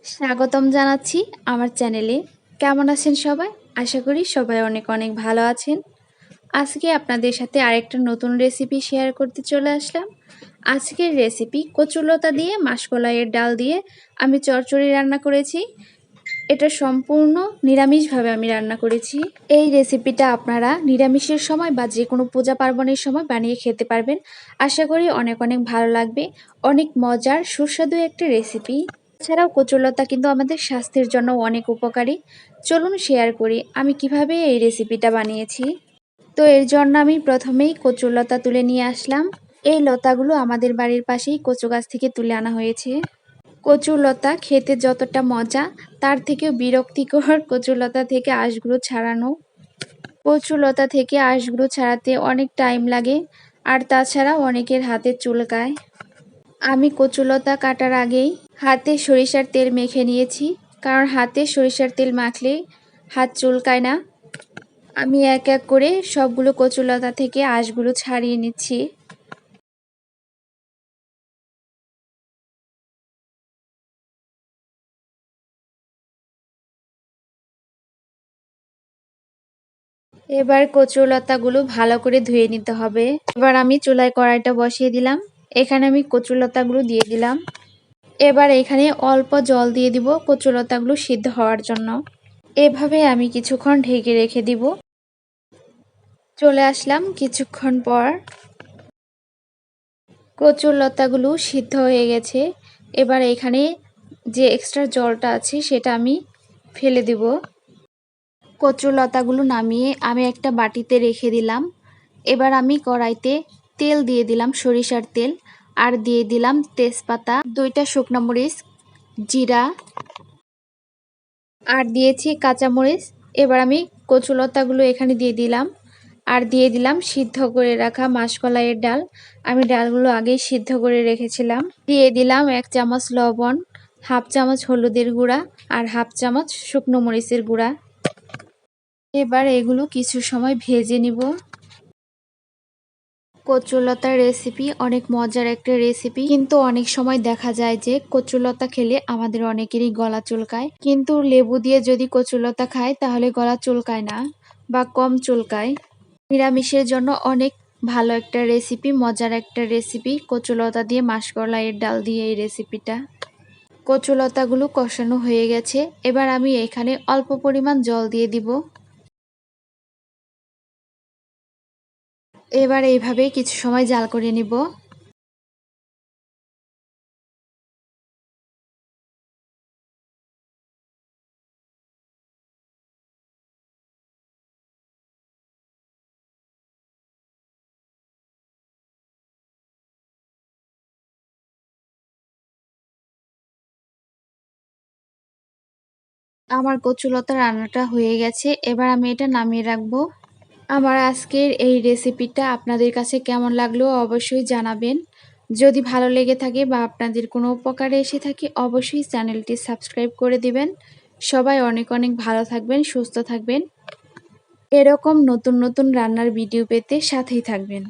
স্বাগতম জানাচ্ছি আমার চ্যানেলে। কেমন আছেন সবাই? আশা করি সবাই অনেক অনেক ভালো আছেন। আজকে আপনাদের সাথে আরেকটা নতুন রেসিপি শেয়ার করতে চলে আসলাম। আজকের রেসিপি কচুলতা দিয়ে মাসকলাইয়ের ডাল দিয়ে আমি চচ্চড়ি রান্না করেছি। এটা সম্পূর্ণ নিরামিষভাবে আমি রান্না করেছি। এই রেসিপিটা আপনারা নিরামিষের সময় বা যে কোনো পূজা পার্বণের সময় বানিয়ে খেতে পারবেন। আশা করি অনেক অনেক ভালো লাগবে। অনেক মজার সুস্বাদু একটা রেসিপি। এছাড়াও কচুলতা কিন্তু আমাদের স্বাস্থ্যের জন্য অনেক উপকারী। চলুন শেয়ার করি আমি কিভাবে এই রেসিপিটা বানিয়েছি। তো এর জন্য আমি প্রথমেই কচুলতা তুলে নিয়ে আসলাম। এই লতাগুলো আমাদের বাড়ির পাশেই কচু গাছ থেকে তুলে আনা হয়েছে। কচুলতা খেতে যতটা মজা তার থেকেও বিরক্তিকর কচুলতা থেকে আঁশগুলো ছাড়ানো। কচুলতা থেকে আঁশগুলো ছাড়াতে অনেক টাইম লাগে, আর তাছাড়া অনেকের হাতে চুলকায়। আমি কচুলতা কাটার আগেই হাতে সরিষার তেল মেখে নিয়েছি, কারণ হাতে সরিষার তেল মাখলে হাত চুলকায় না। আমি এক এক করে সবগুলো কচুলতা থেকে আঁশগুলো ছাড়িয়ে নিচ্ছি। এবার কচুলতাগুলো ভালো করে ধুয়ে নিতে হবে। এবার আমি চুলায় কড়াইটা বসিয়ে দিলাম। এখানে আমি কচুলতাগুলো দিয়ে দিলাম। এবার এখানে অল্প জল দিয়ে দিব কচুলতাগুলো সিদ্ধ হওয়ার জন্য। এভাবে আমি কিছুক্ষণ ঢেকে রেখে দিব। চলে আসলাম কিছুক্ষণ পর। কচুলতাগুলো সিদ্ধ হয়ে গেছে। এবার এখানে যে এক্সট্রা জলটা আছে সেটা আমি ফেলে দিব। কচুলতাগুলো নামিয়ে আমি একটা বাটিতে রেখে দিলাম। এবার আমি কড়াইতে তেল দিয়ে দিলাম, সরিষার তেল, আর দিয়ে দিলাম তেজপাতা, 2টা শুকনো মরিচ, জিরা, আর দিয়েছি কাঁচামরিচ। এবার আমি কচুলতাগুলো এখানে দিয়ে দিলাম, আর দিয়ে দিলাম সিদ্ধ করে রাখা মাসকলাইয়ের ডাল। আমি ডালগুলো আগেই সিদ্ধ করে রেখেছিলাম। দিয়ে দিলাম 1 চামচ লবণ, হাফ চামচ হলুদের গুঁড়া, আর হাফ চামচ শুকনো মরিচের গুঁড়া। এবার এগুলো কিছু সময় ভেজে নিব। কচুলতার রেসিপি অনেক মজার একটা রেসিপি, কিন্তু অনেক সময় দেখা যায় যে কচুলতা খেলে আমাদের অনেকেরই গলা চুলকায়, কিন্তু লেবু দিয়ে যদি কচুলতা খায় তাহলে গলা চুলকায় না বা কম চুলকায়। নিরামিষের জন্য অনেক ভালো একটা রেসিপি, মজার একটা রেসিপি কচুলতা দিয়ে মাসকলাইয়ের ডাল দিয়ে এই রেসিপিটা। কচুলতাগুলো কষানো হয়ে গেছে। এবার আমি এখানে অল্প পরিমাণ জল দিয়ে দিব। এবার এইভাবে কিছু সময় জাল করে নিব। আমার কচুলতা রান্নাটা হয়ে গেছে। এবার আমি এটা নামিয়ে রাখবো। আমার আজকের এই রেসিপিটা আপনাদের কাছে কেমন লাগলো অবশ্যই জানাবেন। যদি ভালো লেগে থাকে বা আপনাদের কোনো উপকারে এসে থাকে অবশ্যই চ্যানেলটি সাবস্ক্রাইব করে দিবেন। সবাই অনেক অনেক ভালো থাকবেন, সুস্থ থাকবেন। এরকম নতুন নতুন রান্নার ভিডিও পেতে সাথেই থাকবেন।